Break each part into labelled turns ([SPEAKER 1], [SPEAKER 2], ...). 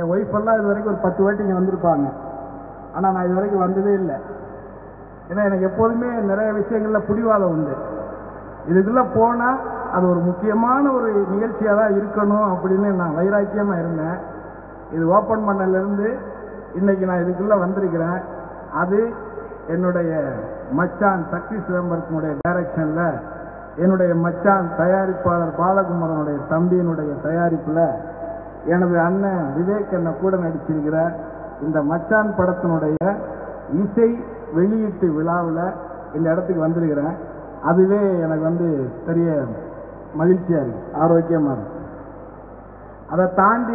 [SPEAKER 1] என் ஒய்ஃபெல்லாம் இது வரைக்கும் ஒரு 10 வாட்டி இங்கே வந்திருப்பாங்க. ஆனால் நான் இது வரைக்கும் வந்ததே இல்லை. ஏன்னா எனக்கு எப்போதுமே நிறைய விஷயங்களில் பிடிவாதம் உண்டு. இதுக்குள்ளே போனால் அது ஒரு முக்கியமான ஒரு நிகழ்ச்சியாக தான் இருக்கணும் அப்படின்னு நான் வைராக்கியமாக இருந்தேன். இது ஓப்பன் பண்ணலேருந்து இன்றைக்கி நான் இதுக்குள்ளே வந்திருக்கிறேன். அது என்னுடைய மச்சான் சக்தி சிதம்பரத்தினுடைய டைரக்ஷனில், என்னுடைய மச்சான் தயாரிப்பாளர் பாலகுமாரனுடைய தம்பியினுடைய தயாரிப்பில் எனது அண்ணன் விவேக் என்ன கூட நடிச்சிருக்கிற இந்த மச்சான் படத்தினுடைய இசை வெளியீட்டு விழாவில் இந்த இடத்துக்கு வந்திருக்கிறேன். அதுவே எனக்கு பெரிய மகிழ்ச்சியாக இருக்குது, ஆரோக்கியமாக இருக்குது. அதை தாண்டி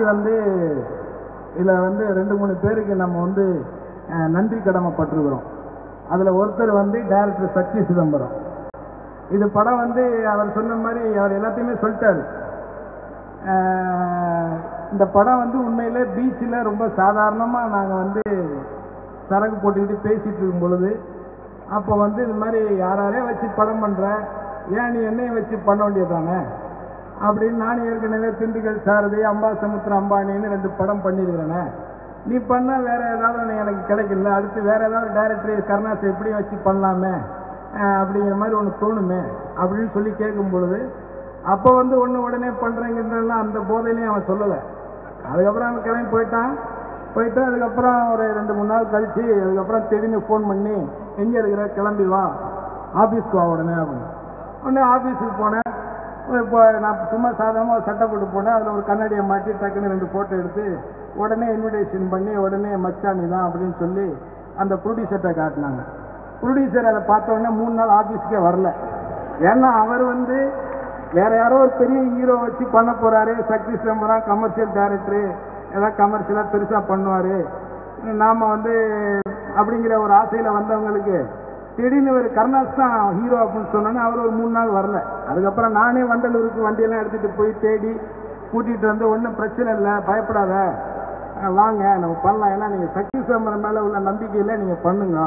[SPEAKER 1] இதில் 2-3 பேருக்கு நம்ம நன்றி கடமைப்பட்டிருக்கிறோம். அதில் ஒருத்தர் டைரக்டர் சக்தி சிதம்பரம். இது படம் அவர் சொன்ன மாதிரி அவர் எல்லாத்தையுமே சொல்லிட்டாரு. இந்த படம் உண்மையிலே பீச்சில் ரொம்ப சாதாரணமாக நாங்கள் சரக்கு போட்டுக்கிட்டு பேசிகிட்டு இருக்கும் பொழுது அப்போ இது மாதிரி யாரையே வச்சு படம் பண்ணுறேன், ஏன் நீ என்னையும் வச்சு பண்ண வேண்டியதானே அப்படின்னு. நான் ஏற்கனவே திண்டுக்கல் சாரதி, அம்பாசமுத்திரம் அம்பானின்னு 2 படம் பண்ணியிருக்கிறேனே, நீ பண்ணால் வேறு ஏதாவது எனக்கு கிடைக்கல, அடுத்து வேறு ஏதாவது டைரக்டர் கருணாஸை எப்படியும் வச்சு பண்ணலாமே அப்படிங்கிற மாதிரி ஒன்று தோணுமே அப்படின்னு சொல்லி கேட்கும் பொழுது அப்போ உடனே பண்ணுறேங்கிறதெல்லாம் அந்த போதையிலையும் அவன் சொல்லலை. அதுக்கப்புறம் அவன் கிளம்பி போயிட்டு அதுக்கப்புறம் ஒரு 2-3 நாள் கழித்து அதுக்கப்புறம் திடீர்னு ஃபோன் பண்ணி எங்கே இருக்கிற, கிளம்பி வா, ஆஃபீஸ்க்கு வா உடனே அப்படின்னு. உடனே ஆஃபீஸுக்கு போனேன். இப்போ நான் சும்மா சாதாரணமாக சட்டை போட்டு போனேன். அதில் ஒரு கண்ணாடியை மாட்டி டக்குன்னு 2 ஃபோட்டோ எடுத்து உடனே இன்விடேஷன் பண்ணி உடனே மச்சானி தான் அப்படின்னு சொல்லி அந்த ப்ரொடியூசர்கிட்ட காட்டினாங்க. ப்ரொடியூசர் அதை பார்த்த உடனே 3 நாள் ஆஃபீஸுக்கே வரல. ஏன்னா அவர் வேற யாரோ ஒரு பெரிய ஹீரோ வச்சு பண்ண போகிறாரு, சக்தி சிதம்பரம் கமர்ஷியல் டைரக்டரு, ஏதாவது கமர்ஷியலாக பெருசாக பண்ணுவார், நாம் அப்படிங்கிற ஒரு ஆசையில் வந்தவங்களுக்கு திடீர்னு ஒரு கருணாஸ் தான் ஹீரோ அப்படின்னு சொன்னோன்னே அவர் ஒரு 3 நாள் வரல. அதுக்கப்புறம் நானே வண்டலூருக்கு வண்டியெல்லாம் எடுத்துகிட்டு போய் தேடி கூட்டிகிட்டு ஒன்றும் பிரச்சனை இல்லை, பயப்படாத, வாங்க நம்ம பண்ணலாம், ஏன்னா நீங்கள் சக்தி சிதம்பரம் மேலே உள்ள நம்பிக்கையில் நீங்கள் பண்ணுங்க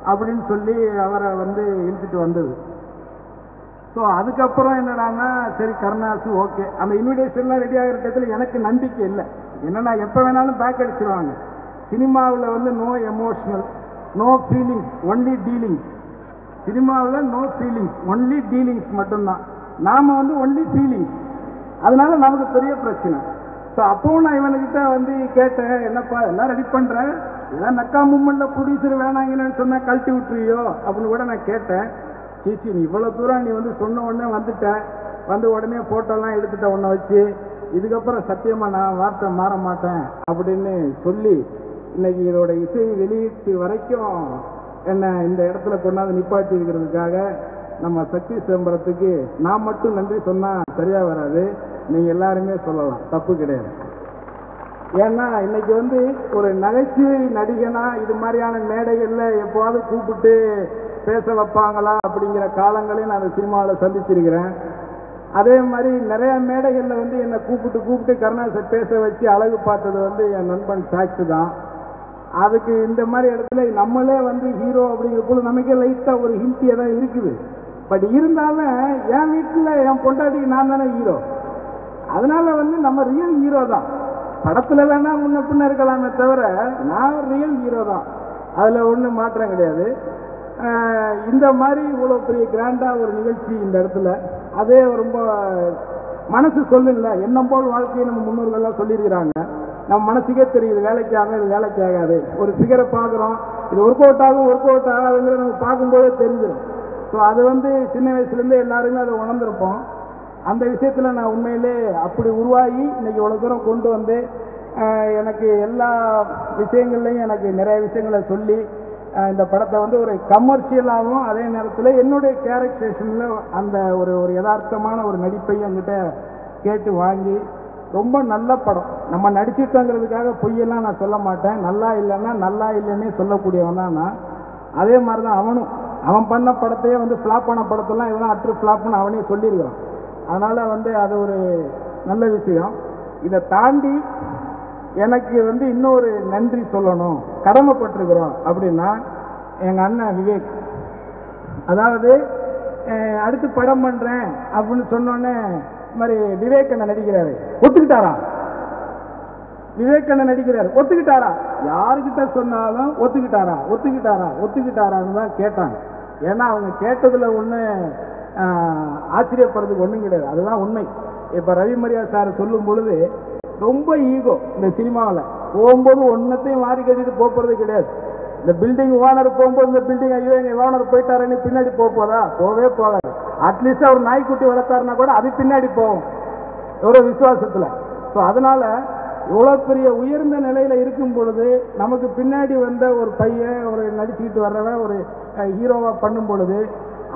[SPEAKER 1] அப்படின்னு சொல்லி அவரை இழுத்துட்டு வந்தது. ஸோ அதுக்கப்புறம் என்னடான்னா சரி கருணாஸ் ஓகே. அந்த இன்விடேஷன்லாம் ரெடி ஆகிற இடத்துல எனக்கு நம்பிக்கை இல்லை. என்னென்னா எப்போ வேணாலும் பேக் அடிச்சிருவாங்க. சினிமாவில் no emotional, no feelings, only dealings. சினிமாவில் நோ ஃபீலிங்ஸ், ஒன்லி டீலிங்ஸ் மட்டும்தான். நாம் ஒன்லி ஃபீலிங்ஸ். அதனால நமக்கு பெரிய பிரச்சனை. ஸோ அப்போவும் நான் இவனுக்கிட்ட கேட்டேன், என்னப்பா எல்லாம் ரெடி பண்ணுறேன், ஏதாவது நக்கா மூமெண்ட்டில் ப்ரொடியூசர் வேணாங்கன்னு சொன்னால் கழட்டி விட்டுருவியோ அப்படின்னு கூட நான் கேட்டேன். சீச்சி, நீ இவ்வளோ தூரம் நீ சொன்ன உடனே வந்துட்ட, உடனே ஃபோட்டோலாம் எடுத்துட்ட உன்னை வச்சு, இதுக்கப்புறம் சத்தியமாக நான் வார்த்தை மாற மாட்டேன் அப்படின்னு சொல்லி இன்னைக்கு இதோட இசை வெளியீட்டு வரைக்கும் என்னை இந்த இடத்துல கொண்டாந்து நிப்பாட்டி இருக்கிறதுக்காக நம்ம சக்தி சிதம்பரத்துக்கு நான் மட்டும் நன்றி சொன்னால் சரியாக வராது, நீங்கள் எல்லாருமே சொல்லலாம், தப்பு கிடையாது. ஏன்னா இன்னைக்கு ஒரு நகைச்சுவை நடிகனா இது மாதிரியான மேடைகளில் எப்போவாவது கூப்பிட்டு பேச வைப்பாங்களா அப்படிங்கிற காலங்களையும் நான் அந்த சினிமாவில் சந்திச்சிருக்கிறேன். அதே மாதிரி நிறைய மேடைகளில் என்னை கூப்பிட்டு கருணாஸை பேச வச்சு அழகு பார்த்தது என் நண்பன் சாக்ஸு தான். அதுக்கு இந்த மாதிரி இடத்துல நம்மளே ஹீரோ அப்படிங்கிற போது நமக்கே லைட்டாக ஒரு ஹிந்தியாக தான் இருக்குது. பட் இருந்தாலும் என் வீட்டில் என் பொண்டாட்டிக்கு நான் தானே ஹீரோ. அதனால நம்ம ரியல் ஹீரோ தான். படத்துல வேணா முன்ன பின்ன இருக்கலாமே தவிர நான் ரியல் ஹீரோ தான், அதில் ஒன்றும் மாற்றம் கிடையாது. இந்த மாதிரி இவ்வளோ பெரிய கிராண்டாக ஒரு நிகழ்ச்சி இந்த இடத்துல, அதே ரொம்ப மனசு சொல்லல. எண்ணம் போல் வாழ்க்கையை நம்ம முன்னோர்கள்லாம் சொல்லியிருக்கிறாங்க. நம்ம மனசுக்கே தெரியுது வேலைக்காக இது வேலைக்கு ஆகாது. ஒரு ஃபிகரை பார்க்குறோம், இது ஒர்க் அவுட் ஆகாதுங்கிற நம்ம பார்க்கும்போதே தெரிஞ்சிடும். ஸோ அது சின்ன வயசுலேருந்தே எல்லாருமே அதை உணர்ந்திருப்போம். அந்த விஷயத்தில் நான் உண்மையிலே அப்படி உருவாகி இன்னைக்கு இவ்வளோ தூரம் கொண்டு எனக்கு எல்லா விஷயங்கள்லையும் எனக்கு நிறைய விஷயங்களை சொல்லி இந்த படத்தை ஒரு கமர்ஷியலாகவும் அதே நேரத்தில் என்னுடைய கேரக்டரேஷனில் அந்த ஒரு யதார்த்தமான ஒரு நடிப்பையும் என்கிட்ட கேட்டு வாங்கி ரொம்ப நல்ல படம். நம்ம நடிச்சிட்டோங்கிறதுக்காக பொய்யெல்லாம் நான் சொல்ல மாட்டேன். நல்லா இல்லைன்னா நல்லா இல்லைன்னே சொல்லக்கூடியவன் தான் நான். அதே மாதிரி தான் அவன் பண்ண படத்தையே ஃப்ளாப்பான படத்தெல்லாம் இதெல்லாம் அற்று ஃப்ளாப்னு அவனே சொல்லியிருக்கிறான். அதனால் அது ஒரு நல்ல விஷயம். இதை தாண்டி எனக்கு இன்னொரு நன்றி சொல்லணும், கடமைப்பட்டிருக்கிறோம் அப்படின்னா எங்கள் அண்ணன் விவேக். அதாவது அடுத்து படம் பண்ணுறேன் அப்படின்னு சொன்னோன்னே இது மாதிரி விவேக் அண்ணன் நடிக்கிறாரு, ஒத்துக்கிட்டாரா? விவேகானந்தர் நடிக்கிறார், ஒத்துக்கிட்டாரா? யாருக்கிட்ட சொன்னாலும் ஒத்துக்கிட்டாரான்னு தான் கேட்டாங்க. ஏன்னா அவங்க கேட்டதுல ஒண்ணு ஆச்சரியப்படுறதுக்கு ஒண்ணும் கிடையாது, அதுதான் உண்மை. இப்ப ரவி மரியாதை சார் சொல்லும் பொழுது ரொம்ப ஈகோ இந்த சினிமாவில் போகும்போது ஒன்னத்தையும் மாறி கட்டிட்டு போறது கிடையாது. இந்த பில்டிங் ஓனர் போகும்போது இந்த பில்டிங் ஐயோ எங்க ஓனர் போயிட்டாருன்னு பின்னாடி போதா? போவே போகாது. அட்லீஸ்ட் அவர் நாய்க்குட்டி வளர்த்தாருன்னா கூட அது பின்னாடி போகும் எவ்வளோ விசுவாசத்துல. ஸோ அதனால இவ்வளோ பெரிய உயர்ந்த நிலையில இருக்கும் பொழுது நமக்கு பின்னாடி வந்த ஒரு பையன் ஒரு நடிச்சுக்கிட்டு வர்றவன் ஒரு ஹீரோவா பண்ணும் பொழுது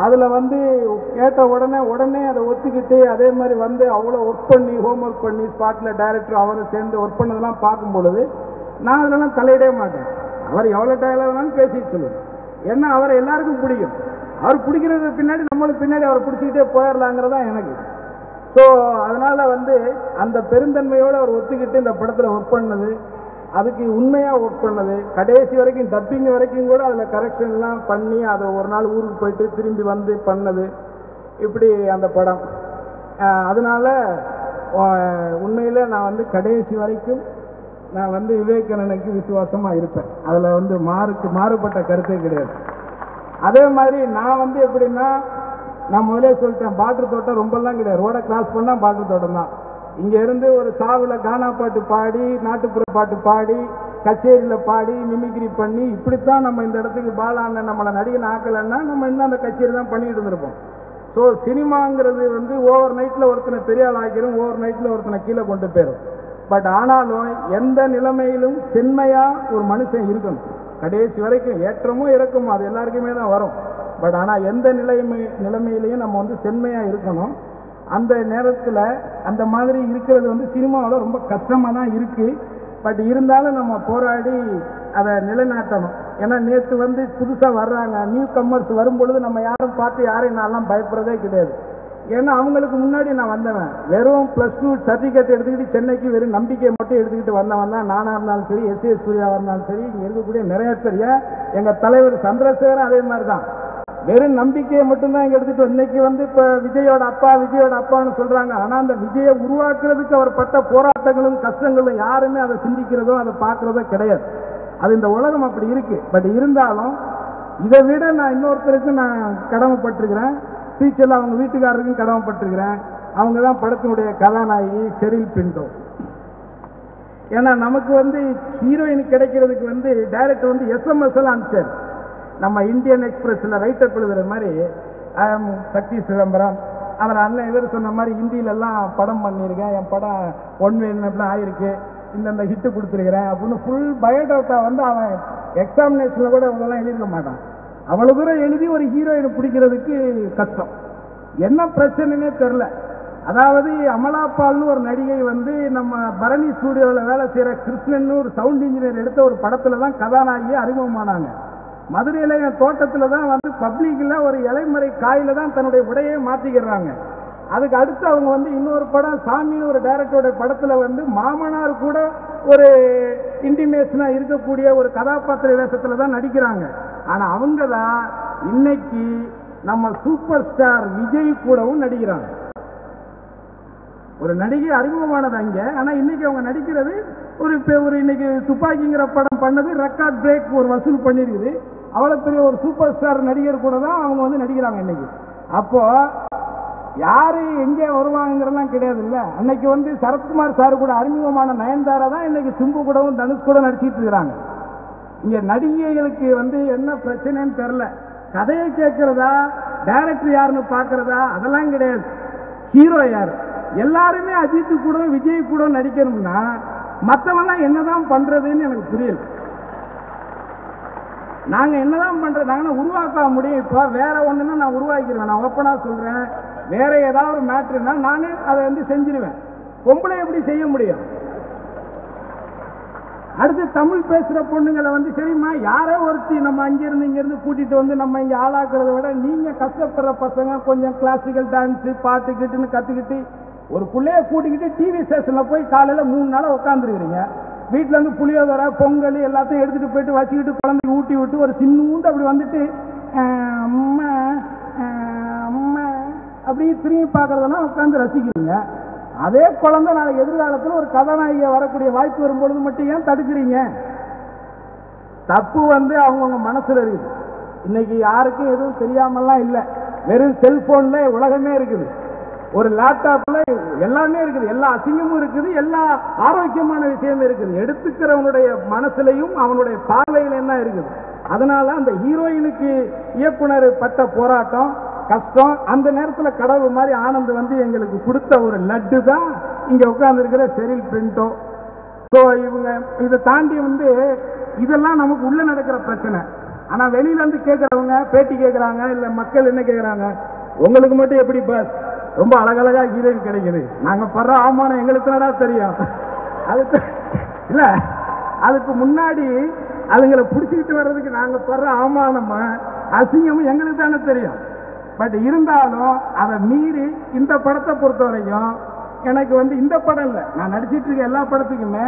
[SPEAKER 1] அதுல வந்து கேட்ட உடனே அதை ஒத்துக்கிட்டு அதே மாதிரி வந்து அவ்வளோ ஒர்க் பண்ணி ஹோம்ஒர்க் பண்ணி ஸ்பாட்ல டைரக்டர் அவரை சேர்ந்து ஒர்க் பண்ணதெல்லாம் பார்க்கும் பொழுது நான் அதெல்லாம் தலையிடவே மாட்டேன். அவர் எவ்வளோ டயலாக் வேணாலும் பேசிட்டு சொல்லுவேன். ஏன்னா அவரை எல்லாருக்கும் பிடிக்கும். அவர் பிடிக்கிறது பின்னாடி நம்மளுக்கு பின்னாடி அவரை பிடிச்சிக்கிட்டே போயிடலாங்கிறதா எனக்கு. ஸோ அதனால வந்து அந்த பெருந்தன்மையோடு அவர் ஒத்துக்கிட்டு இந்த படத்தில் ஒர்க் பண்ணது, அதுக்கு உண்மையாக ஒர்க் பண்ணது, கடைசி வரைக்கும் டப்பிங் வரைக்கும் கூட அதில் கரெக்ஷன்லாம் பண்ணி அதை ஒரு நாள் ஊருக்கு போயிட்டு திரும்பி வந்து பண்ணது, இப்படி அந்த படம். அதனால உண்மையில் நான் வந்து கடைசி வரைக்கும் நான் வந்து விவேகானந்தனுக்கு விசுவாசமாக இருப்பேன். அதில் வந்து மாறுபட்ட கருத்தே கிடையாது. அதே மாதிரி நான் வந்து எப்படின்னா, நான் முதலே சொல்லிட்டேன், பாட்டு தோட்டம் ரொம்பலாம் கிடையாது. ரோடை கிராஸ் பண்ணால் பாட்டு தோட்டம் தான். இங்கே இருந்து ஒரு சாவில் கானா பாட்டு பாடி, நாட்டுப்புற பாட்டு பாடி, கச்சேரியில் பாடி, மிமிக்ரி பண்ணி, இப்படித்தான் நம்ம இந்த இடத்துக்கு பாலாண்ணன் நம்மளை நடிகன் ஆக்கலைன்னா நம்ம இன்னும் அந்த கச்சேரி தான் பண்ணிட்டு இருந்திருப்போம். ஸோ சினிமாங்கிறது வந்து ஓவர் நைட்டில் ஒருத்தனை பெரிய ஆள் ஆக்கிரும், ஓவர் நைட்டில் ஒருத்தனை கீழே கொண்டு போயிடும். பட் ஆனாலும் எந்த நிலைமையிலும் செம்மையாக ஒரு மனுஷன் இருக்கணும். கடைசி வரைக்கும் ஏற்றமோ இறக்கமோ அது எல்லாருக்குமே தான் வரும். பட் ஆனால் எந்த நிலைமையிலையும் நம்ம வந்து செம்மையாக இருக்கணும். அந்த நேரத்தில் அந்த மாதிரி இருக்கிறது வந்து சினிமாவில் ரொம்ப கஷ்டமாக தான் இருக்குது. பட் இருந்தாலும் நம்ம போராடி அதை நிலைநாட்டணும். ஏன்னா நேற்று வந்து புதுசாக வர்றாங்க நியூ கம்மர்ஸ் வரும்பொழுது நம்ம யாரும் பார்த்து யாரையும் நான்லாம் பயப்படுறதே கிடையாது. ஏன்னா அவங்களுக்கு முன்னாடி நான் வந்தவன் வெறும் +2 சர்டிஃபிகேட் எடுத்துக்கிட்டு சென்னைக்கு வெறும் நம்பிக்கையை மட்டும் எடுத்துக்கிட்டு வந்தவன் தான். நானாக இருந்தாலும் சரி, எஸ் சூர்யாவாக இருந்தாலும் சரி, இங்கே இருக்கக்கூடிய நிறைய பேர், எங்கள் தலைவர் சந்திரசேகரன் அதே மாதிரி தான் வெறும் நம்பிக்கையை மட்டும்தான் இங்கே எடுத்துகிட்டு. இன்னைக்கு வந்து இப்போ விஜயோட அப்பான்னு சொல்கிறாங்க. ஆனால் அந்த விஜயை உருவாக்குறதுக்கு அவர் பட்ட போராட்டங்களும் கஷ்டங்களும் யாருமே அதை சிந்திக்கிறதோ அதை பார்க்குறதோ கிடையாது. அது இந்த உலகம் அப்படி இருக்கு. பட் இருந்தாலும் இதை விட நான் இன்னொருத்தருக்கு நான் கடமைப்பட்டிருக்கிறேன். ஃபியூச்சரில் அவங்க வீட்டுக்காரருக்கும் கடமைப்பட்டிருக்கிறேன். அவங்க தான் படத்தினுடைய கதாநாயகி ஷெரில் பின்டோ. ஏன்னா நமக்கு வந்து ஹீரோயின் கிடைக்கிறதுக்கு வந்து டைரக்டர் வந்து SMS எல்லாம் அனுப்பிச்சார். நம்ம இந்தியன் எக்ஸ்பிரஸில் ரைட்டர் எழுதுற மாதிரி சக்தி சிதம்பரம் அவர் அண்ணன் இவர் சொன்ன மாதிரி ஹிந்தியிலெல்லாம் படம் பண்ணியிருக்கேன், என் படம் 1 million ஆயிருக்கு, இந்த ஹிட்டு கொடுத்துருக்கிறேன் அப்படின்னு ஃபுல் பயோடேட்டா வந்து அவன் எக்ஸாமினேஷனில் கூட அவங்கெல்லாம் எழுதிக்க மாட்டான். அவ்வளோ தூரம் எழுதி ஒரு ஹீரோயினை பிடிக்கிறதுக்கு கஷ்டம். என்ன பிரச்சனைன்னே தெரில. அதாவது அமலாபால்னு ஒரு நடிகை வந்து நம்ம பரணி ஸ்டூடியோவில் வேலை செய்கிற கிருஷ்ணன் ஒரு சவுண்ட் இன்ஜினியர் எடுத்த ஒரு படத்தில் தான் கதாநாயகியை அறிமுகமானாங்க. மதுரையில் என் தோட்டத்தில் தான் வந்து பப்ளிக்கில் ஒரு இலைமறை காயில் தான் தன்னுடைய உடையை மாற்றிக்கிறாங்க. அதுக்கு அடுத்து அவங்க வந்து இன்னொரு படம் சாமின்னு ஒரு டைரக்டரோட படத்தில் வந்து மாமனார் கூட ஒரு இன்டிமேஷனாக இருக்கக்கூடிய ஒரு கதாபாத்திர வேஷத்தில் தான் நடிக்கிறாங்க. ஆனால் அவங்க தான் இன்னைக்கு நம்ம சூப்பர் ஸ்டார் விஜய் கூடவும் நடிக்கிறாங்க. ஒரு நடிகை அறிமுகமானது அங்கே. ஆனால் இன்னைக்கு அவங்க நடிக்கிறது ஒரு இன்னைக்கு துப்பாக்கிங்கிற படம் பண்ணது ரெக்கார்ட் பிரேக் ஒரு வசூல் பண்ணியிருக்குது. அவ்வளோ பெரிய ஒரு சூப்பர் ஸ்டார் நடிகர் கூட தான் அவங்க வந்து நடிக்கிறாங்க இன்னைக்கு. அப்போ யாரு எங்கே வருவாங்கிறதெல்லாம் கிடையாது இல்லை. அன்னைக்கு வந்து சரத்குமார் சார் கூட அறிமுகமான நயன்தாரா தான் இன்னைக்கு சிம்பு கூடவும் தனுஷ் கூட நடிச்சிட்டு இருக்கிறாங்க. இங்கே நடிகைகளுக்கு வந்து என்ன பிரச்சனைன்னு தெரில. கதையை கேட்கறதா, டைரக்டர் யாருன்னு பார்க்கறதா, அதெல்லாம் கிடையாது. ஹீரோ யார்? எல்லாருமே அஜித்து கூட விஜய் கூட நடிக்கணும்னா மற்றவெல்லாம் என்னதான் பண்றதுன்னு எனக்கு புரியல. நாங்கள் என்னதான் பண்றது? நாங்கள் உருவாக்க முடியும். இப்போ வேற ஒன்றுன்னா நான் உருவாக்கிடுவேன். நான் ஓப்பனாக சொல்றேன். வேற ஏதாவது ஒரு மேட்ருன்னா நானே அதை வந்து செஞ்சிருவேன். பொம்பளை எப்படி செய்ய முடியும்? அடுத்து தமிழ் பேசுகிற பொண்ணுங்களை வந்து சரிம்மா யாரோ ஒருத்தி நம்ம இங்கேருந்து கூட்டிகிட்டு வந்து நம்ம இங்கே ஆளாக்குறத விட நீங்கள் கஷ்டப்படுற பசங்க கொஞ்சம் கிளாசிக்கல் டான்ஸு பாட்டு கிட்டுன்னு கற்றுக்கிட்டு ஒரு பிள்ளைய கூட்டிக்கிட்டு டிவி ஸ்டேஷனில் போய் காலையில் 3 நாளாக உட்காந்துருக்கிறீங்க. வீட்டில் இருந்து புளியோதரை பொங்கல் எல்லாத்தையும் எடுத்துகிட்டு போயிட்டு வச்சுக்கிட்டு குழந்தைக்கு ஊட்டி விட்டு ஒரு சின்னூண்டு அப்படி வந்துட்டு அம்மா அம்மா அப்படி திரும்பி பார்க்குறதெல்லாம் உட்காந்து ரசிக்கிறீங்க. அதே குழந்தை நாளைக்கு எதிர்காலத்தில் ஒரு கதாநாயகியா வரக்கூடிய வாய்ப்பு வரும்பொழுது மட்டும் ஏன் தடுக்கிறீங்க? தப்பு வந்து அவங்கவுங்க மனசுல இருக்குது. இன்னைக்கு யாருக்கும் எதுவும் தெரியாமலாம் இல்லை. வெறும் செல்போன்ல உலகமே இருக்குது, ஒரு லேப்டாப்ல எல்லாமே இருக்குது, எல்லா அசிங்கமும் இருக்குது, எல்லா ஆரோக்கியமான விஷயமும் இருக்குது. எடுத்துக்கிறவனுடைய மனசுலையும் அவனுடைய பார்வையில என்ன இருக்குது. அதனால அந்த ஹீரோயினுக்கு இயக்குனர் பட்ட போராட்டம் கஷ்டம். அந்த நேரத்தில் கடவுள் மாதிரி ஆனந்த் வந்து எங்களுக்கு கொடுத்த ஒரு லட்டு தான் இங்க உட்கார்ந்து இருக்கிற செரில் பிரிண்டோ. ஸோ இவங்க இதை தாண்டி வந்து இதெல்லாம் நமக்கு உள்ள நடக்கிற பிரச்சனை. ஆனா வெளியில இருந்து கேட்கறவங்க பேட்டி கேட்கறாங்க, இல்ல மக்கள் என்ன கேட்கறாங்க, உங்களுக்கு மட்டும் எப்படி பாஸ் ரொம்ப அழகழகா ஹீரோயின் கிடைக்குது, நாங்க படுற அவமானம் எங்களுக்கு என்னடா தெரியும். அதுக்கு இல்ல, அதுக்கு முன்னாடி அதுங்களை பிடிச்சிக்கிட்டு வர்றதுக்கு நாங்க படுற அவமானமா அசிங்கமும் எங்களுக்கு தானே தெரியும். பட் இருந்தாலும் அதை மீறி இந்த படத்தை பொறுத்த வரைக்கும் எனக்கு வந்து இந்த படம் இல்லை, நான் நடிச்சிட்டு இருக்க எல்லா படத்துக்குமே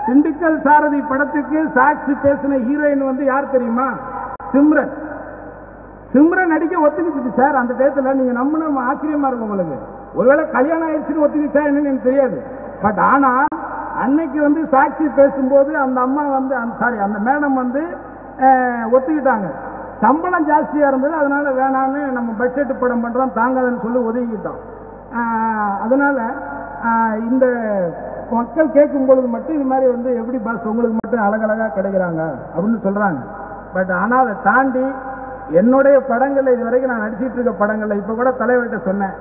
[SPEAKER 1] திண்டுக்கல் சாரதி படத்துக்கு சாட்சி பேசின ஹீரோயின் வந்து யார் தெரியுமா? சிம்ரன். சிம்ரன் நடிக்க ஒத்துக்கிச்சு சார். அந்த டயத்தில் நீங்க நம்பின ஆச்சரியமா இருக்கும் உங்களுக்கு. ஒருவேளை கல்யாணம் ஆயிடுச்சுன்னு ஒத்துக்கிச்சா என்னன்னு எனக்கு தெரியாது. பட் ஆனா அன்னைக்கு வந்து சாட்சி பேசும்போது அந்த அம்மா வந்து அந்த மேடம் வந்து ஒத்துக்கிட்டாங்க. சம்பளம் ஜாஸ்தியா இருந்தது, அதனால வேணான்னு நம்ம பட்ஜெட் படம் பண்றோம் தாங்காதுன்னு சொல்லி ஒதுக்கிட்டோம். அதனால இந்த மக்கள் கேட்கும் பொழுது மட்டும் இது மாதிரி வந்து எப்படி பாஸ் உங்களுக்கு மட்டும் அழகழகா கிடைக்கிறாங்க அப்படின்னு சொல்றாங்க. பட் ஆனால் அதை தாண்டி என்னுடைய படங்கள்ல இது வரைக்கும் நான் நடிச்சிட்டு இருக்க படங்கள்ல இப்ப கூட தலைவர்கிட்ட சொன்னேன்,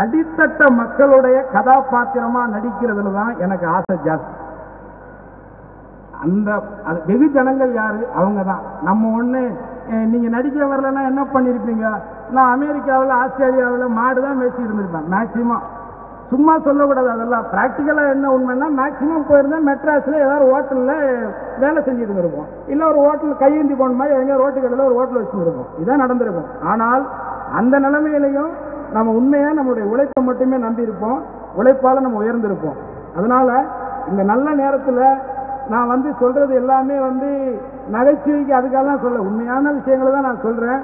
[SPEAKER 1] அடித்தட்ட மக்களுடைய கதாபாத்திரமா நடிக்கிறதுல தான் எனக்கு ஆசை ஜாஸ்தி. அந்த வெகு ஜனங்கள் யாரு? அவங்க தான். நம்ம ஒண்ணு நீங்க நடிக்க வரலன்னா என்ன பண்ணிருப்பீங்க? நான் அமெரிக்காவில் ஆஸ்திரேலியாவில் மாடு தான் மேய்ச்சி இருந்திருப்பேன் மேக்சிமம். சும்மா சொல்லக்கூடாது, அதெல்லாம் பிராக்டிக்கலா என்ன உண்மைன்னா மேக்சிமம் போயிருந்தேன் மெட்ராஸ்ல ஏதாவது ஹோட்டல்ல வேலை செஞ்சுட்டு இருந்திருப்போம், இல்ல ஒரு ஹோட்டல் கையேந்தி போன மாதிரி எங்க ரோட்டு கடையில் ஒரு ஹோட்டல் வச்சுருப்போம். இதான் நடந்திருக்கும். ஆனால் அந்த நிலைமையிலையும் நம்ம உண்மையா நம்மளுடைய உழைப்பை மட்டுமே நம்பி இருப்போம், உழைப்பால நம்ம உயர்ந்திருப்போம். அதனால இந்த நல்ல நேரத்தில் நான் வந்து சொல்றது எல்லாமே வந்து நகைச்சுவைக்கு அதுக்காக தான் சொல்ல, உண்மையான விஷயங்களை தான் நான் சொல்றேன்.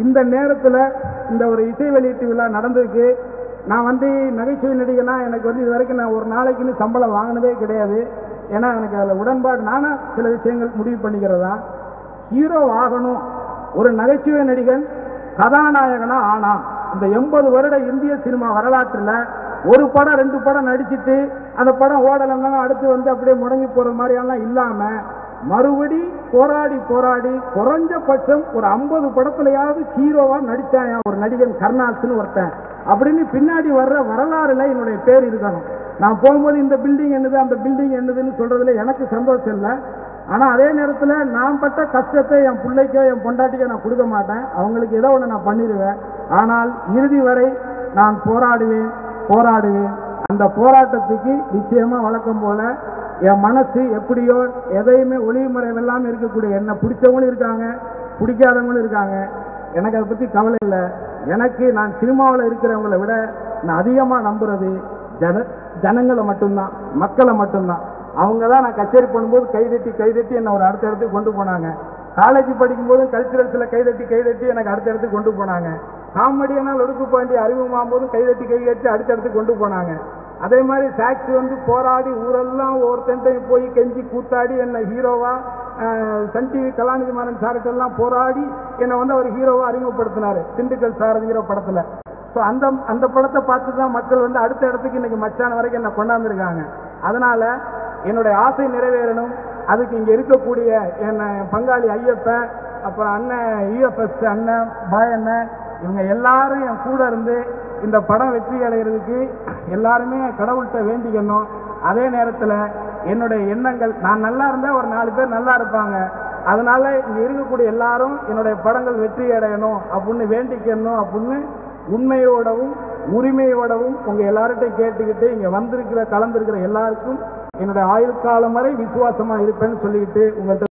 [SPEAKER 1] இந்த நேரத்தில் இந்த ஒரு இசை வெளியீட்டு விழா நடந்திருக்கு. நான் வந்து நகைச்சுவை நடிகனா எனக்கு வந்து இது வரைக்கும் நான் ஒரு நாளைக்குன்னு சம்பளம் வாங்கினதே கிடையாது. ஏன்னா எனக்கு அதில் உடன்பாடு, நானும் சில விஷயங்கள் முடிவு பண்ணிக்கிறதா. ஹீரோ ஆகணும், ஒரு நகைச்சுவை நடிகன் கதாநாயகனா ஆனா இந்த 80 வருட இந்திய சினிமா வரலாற்றில் ஒரு படம் 2 படம் நடிச்சுட்டு அந்த படம் ஓடலைன்னா அடுத்து வந்து அப்படியே முடங்கி போற மாதிரியெல்லாம் இல்லாம மறுபடி போராடி போராடி குறைஞ்சபட்சம் ஒரு 50 படத்துலயாவது ஹீரோவா நடிச்சாயா ஒரு நடிகன் கருணாஸ்னு ஒருத்தன் அப்படின்னு பின்னாடி வர்ற வரலாறுல என்னுடைய பேர் இருக்கணும். நான் போகும்போது இந்த பில்டிங் என்னது அந்த பில்டிங் என்னதுன்னு சொல்றதுல எனக்கு சந்தோஷம் இல்லை. ஆனா அதே நேரத்தில் நான் பட்ட கஷ்டத்தை என் பிள்ளைக்கோ என் பொண்டாட்டிக்கோ நான் கொடுக்க மாட்டேன். அவங்களுக்கு ஏதோ ஒன்று நான் பண்ணிடுவேன். ஆனால் இறுதி வரை நான் போராடுவேன். அந்த போராட்டத்துக்கு நிச்சயமா வழக்கம் போல என் மனசு எப்படியோ எதையுமே ஒளிமறைவெல்லாம் இருக்கக்கூடிய என்ன பிடிச்சவங்களும் இருக்காங்க, பிடிக்காதவங்களும் இருக்காங்க. எனக்கு அதை பற்றி கவலை இல்லை. எனக்கு நான் சினிமாவில் இருக்கிறவங்களை விட நான் அதிகமாக நம்புறது ஜனங்களை மட்டும்தான், மக்களை மட்டும்தான். அவங்க தான் நான் கச்சேரி பண்ணும்போது கைதட்டி என்னை ஒரு அடுத்த இடத்துக்கு கொண்டு போனாங்க. காலேஜ் படிக்கும்போதும் கல்ச்சுரல்ஸில் கைதட்டி எனக்கு அடுத்த இடத்துக்கு கொண்டு போனாங்க. காமெடியனால் ஒடுக்கு பாண்டி அறிமுகமாகும் போதும் கைதட்டி அடுத்த இடத்துக்கு கொண்டு போனாங்க. அதே மாதிரி சாக்ஸ் வந்து போராடி ஊரெல்லாம் ஒவ்வொருத்தன்ட்டையும் போய் கெஞ்சி கூத்தாடி என்னை ஹீரோவா சன் டிவி கலாநிதி மாறன் சார்கிட்டெல்லாம் போராடி என்னை வந்து அவர் ஹீரோவா அறிமுகப்படுத்தினார் திண்டுக்கல் சாரதிங்கிற படத்தில். ஸோ அந்த படத்தை பார்த்து தான் மக்கள் வந்து அடுத்த இடத்துக்கு இன்னைக்கு மச்சான வரைக்கும் என்னை கொண்டாந்துருக்காங்க. அதனால என்னுடைய ஆசை நிறைவேறணும். அதுக்கு இங்கே இருக்கக்கூடிய என் பங்காளி ஐயப்பன், அப்புறம் அண்ணன் யூஎஃப்எஸ் அண்ணன், பாய் அண்ணன், இவங்க எல்லாரும் என் கூட இருந்து இந்த படம் வெற்றி அடைகிறதுக்கு எல்லாருமே கடவுள்கிட்ட வேண்டிக்கணும். அதே நேரத்தில் என்னுடைய எண்ணங்கள், நான் நல்லா இருந்தால் ஒரு 4 பேர் நல்லா இருப்பாங்க. அதனால இங்கே இருக்கக்கூடிய எல்லாரும் என்னுடைய படங்கள் வெற்றி அடையணும் அப்படின்னு வேண்டிக்கணும் அப்படின்னு உண்மையோடவும் உரிமையோடவும் உங்கள் எல்லார்கிட்டையும் கேட்டுக்கிட்டு இங்கே வந்திருக்கிற கலந்திருக்கிற எல்லாருக்கும் என்னுடைய ஆயுள் காலம் வரை விசுவாசமாக இருப்பேன்னு சொல்லிக்கிட்டு உங்கள்கிட்ட